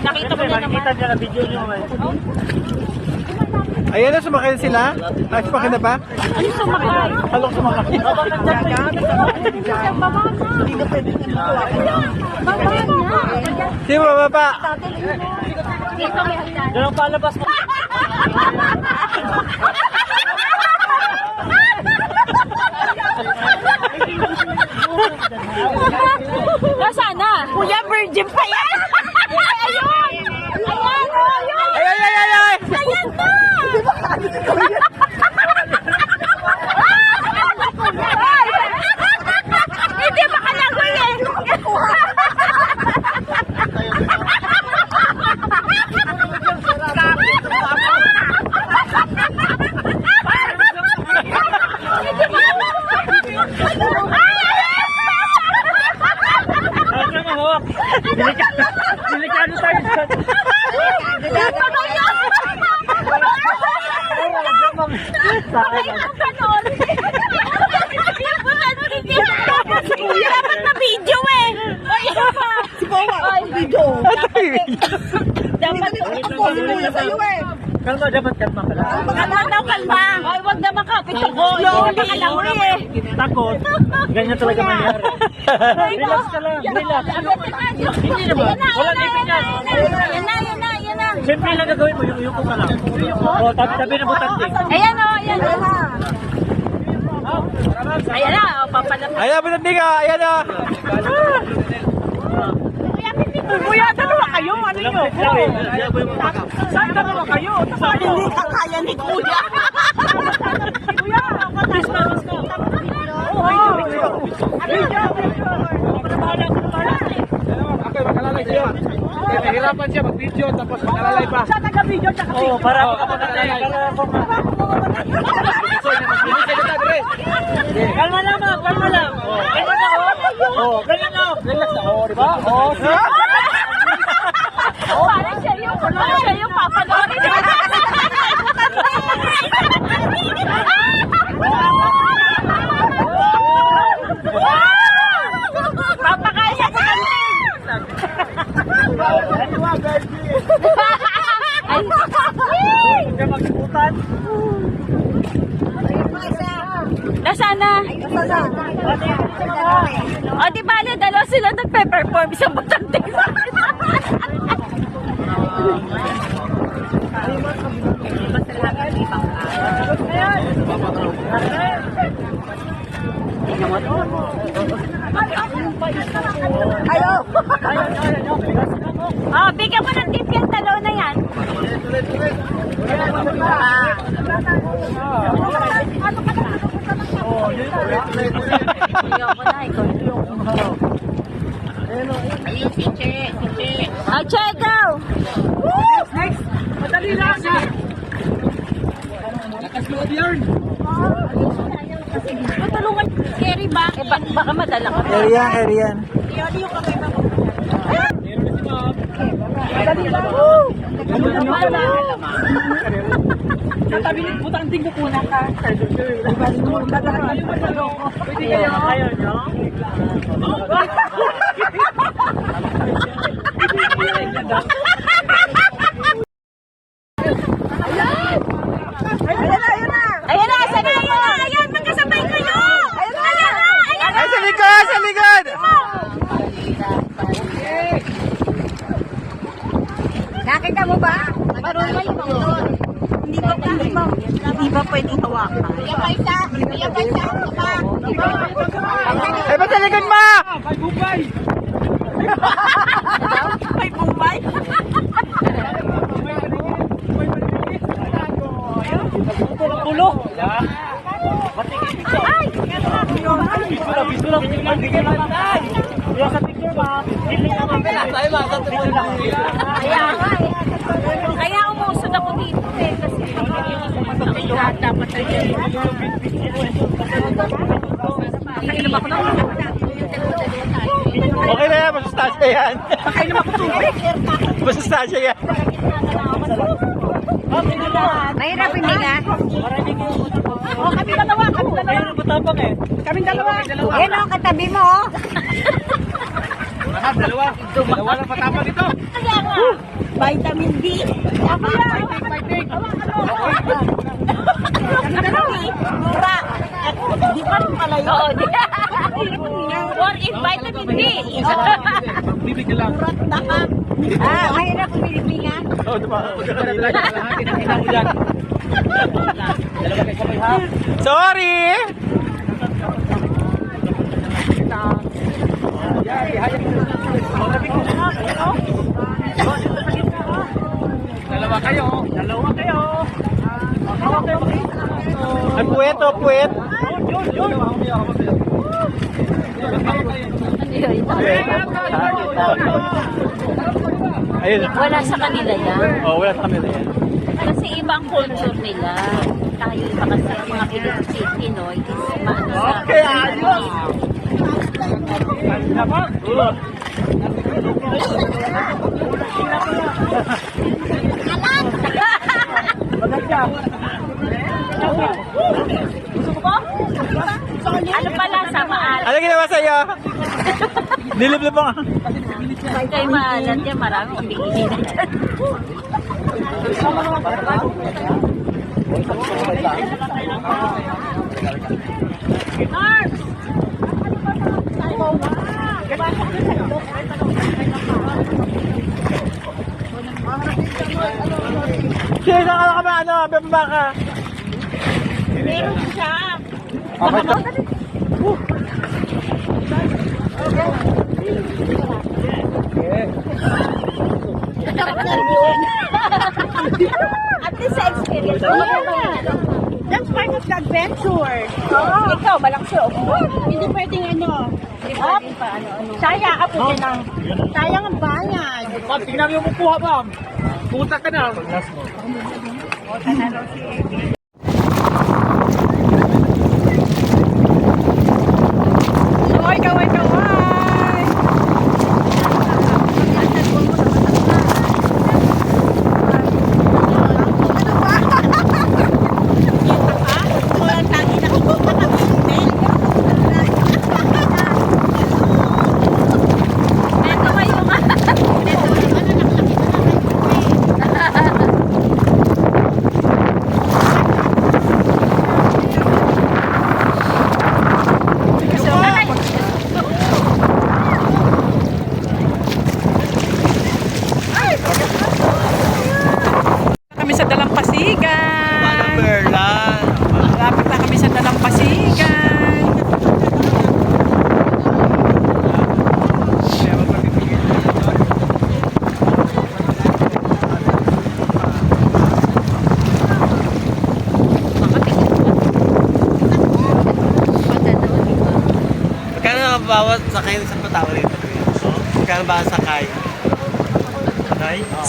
Nakita mo na naman. Nakita niya na video niyo. Ayan na, sumakay sila? Ay, sumakay na ba? Ano sumakay? Halong sumakay. Sino bababa? Diyan ang palabas mo. Nasaan na? Kuya, virgin pa yan! Ayun! Ayan! Ay! Ayan na! Hindi ba ka nagoy eh? Delikado tayo dyan. Dapat na video eh! Dapat Kalma, dapat kalma ka lang. kalma. Ay, wag na makapit ako. Hindi ka lang eh. Takot. Ganyan talaga mangyari. Relax ka lang. Relax. Hindi naman. Walang ipin yan. Yan na. Siyempre lang gagawin mo, yung ka lang. O, tabi na butante. Ayan o, ayan o. Ayan na, papalapit. Ayan, bunandi ka! Ayan na! Kuya, dalawa kayo, ano yun? Saan dalawa kayo? Hindi ka kaya ni Kuya. Kuya, Please na, please na. Nahirapan siya mag-video tapos mag-alalay pa. siya taga-video, tsaka Oo, para ako Kalma lang, ma'am. Kalma lang. Kalma lang, oh. Kalma lang. Relax na, oh, di ba? Oh, Parang siya yung papanoorin. Papakaya sa kantin. Huwag magkutan. Nasaan na? O, di bale, dalawa sila nagpe-perform sa butante. Ayo! Oh, bigyan mo ng tip yung talo na yan. Ayoko na, ikaw. Ayun, si Che. Ah, Che, go! Next. Madali lang. Lakas loob yarn. Matulungan. Carry ba? Eh, baka madala ka. Arian. Madali lang. Tatabilin po ang tingko po na ka. Pwede kayo kayo, no? Ayan na, saan na yun? Ayan, magkasabay kayo! Ayan na! Ay, sa likod! Sa likod! Nakita mo ba? Marunong yung doon. Hindi ba pwedeng hawakan? Kaya pa isa. Ay, ba't sa likod mo? May bumbay. Tulo. Ay! Bisura. Bigyan lang tayo. Yung sa picture ba? Hindi na mamela. Kaya umusod ako dito eh. Kasi dapat Okay na yan, masustansya yan. Masustansya yan. Mahirap hindi nga. Maraming Oh, kami dalawa. Ayun ang matapang eh. Kami dalawa. Yan o, katabi mo oh. Lahat, dalawa. Dalawa lang patapang dito. Kaya nga. Vitamin D. Ako yan. Fighting. Mura. Di pa rin pala yun. Oo, di. What if vitamin D? Bibig ka lang. Mahirap Pilipinas. Oh, diba? Lahat, tinakita mo dyan. Dalawa kayo sabay ha. Sorry! Dalawa kayo. Dalawa kayo. Ay, puwet o, puwet. Yun. Ayun. Wala sa kanila yan. Oh, wala sa kanila yan. Kasi ibang culture nila. Tayo iba kasi mga Pinoy is maano sa... Okay, ayos! Ano pala sa maalat? Ano ginawa sa'yo? Niliblib mo. Kay maalat yan, marami ibigin na dyan. Sino ka ba ano? Bamba ka. Meron siya. At least sa experience. That's part of the adventure. Ikaw, malakas yung hindi pwedeng ano. Hindi pwedeng pa ano. Sayang ka po ng. Sayang ang bayad. Ma'am, tingnan mo yung kukuha, ma'am. Puta ka na. Kaway. Ito kayo nga. Kami sa Dalampasigan. Berlan. Malapit na kami sa Dalampasigan. Magkano ang bawat sakay sa patawa dito? Magkano ba ang sakay? Sakay? Oo.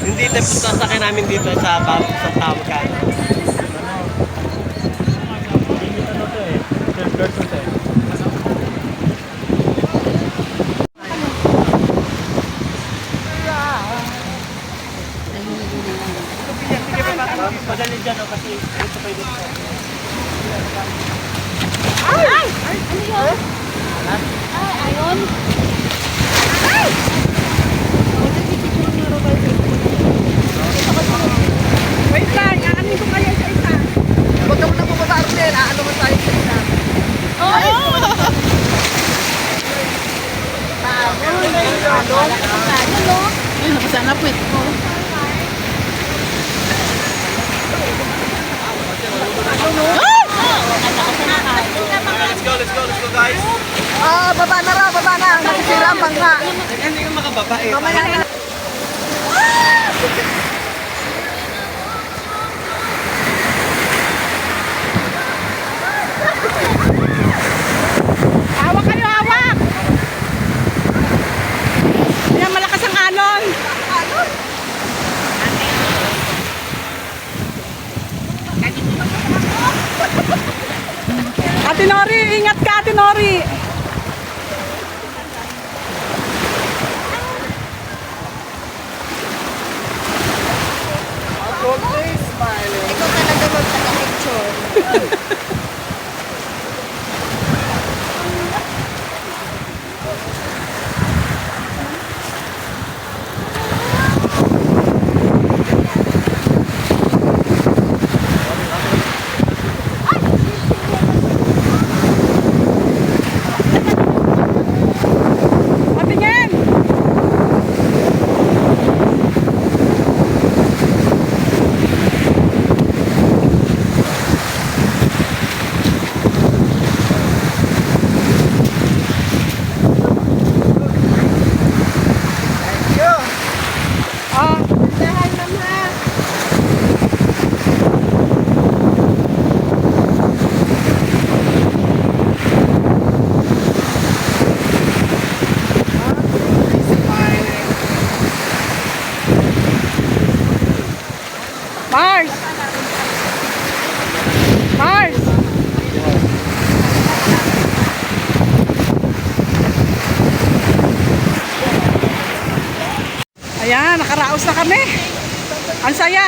Hindi tayo punta sakay namin dito sa tao magkano. Ano to eh? Third person to eh. Padali dyan o kasi ito pa yung Wait lang, aanin ko kayo sa isa. Huwag ka muna bumaba rin. Ano man tayo sa isa? Ayun, nakasana po ito. Let's go guys. Baba na. Nakisira ang bangka. Hindi ka makababa eh. Mamaya na. Hawak kayo, hawak! Yan, malakas ang alon. Ate Nori, ingat ka, Ate Nori. Ikaw talaga magpaka-picture. Mars! Mars! Ayan, nakaraos na kami. Ang saya.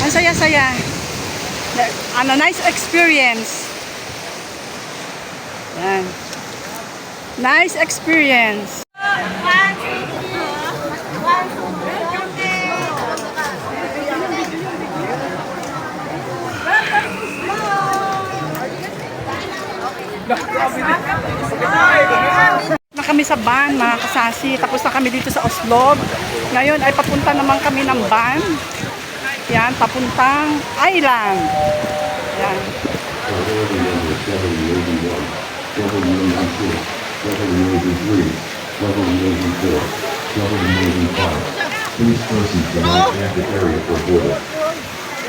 Ang saya-saya. Ano, nice experience. Ayan. Nice experience. Na kami sa van, mga kasasi. Tapos na kami dito sa Oslo. Ngayon ay papunta naman kami ng van. Yan, papuntang island. Yan.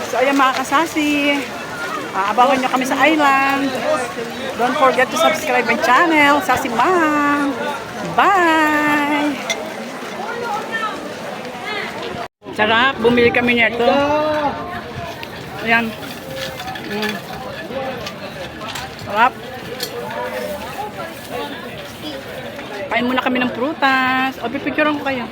So ayan mga kasasi. Abangan nyo kami sa island. Don't forget to subscribe my channel, Sassy Mom. Bye! Sarap, bumili kami nito. Ayan. Sarap. Kain muna kami ng prutas. O, pipicturean ko kayo.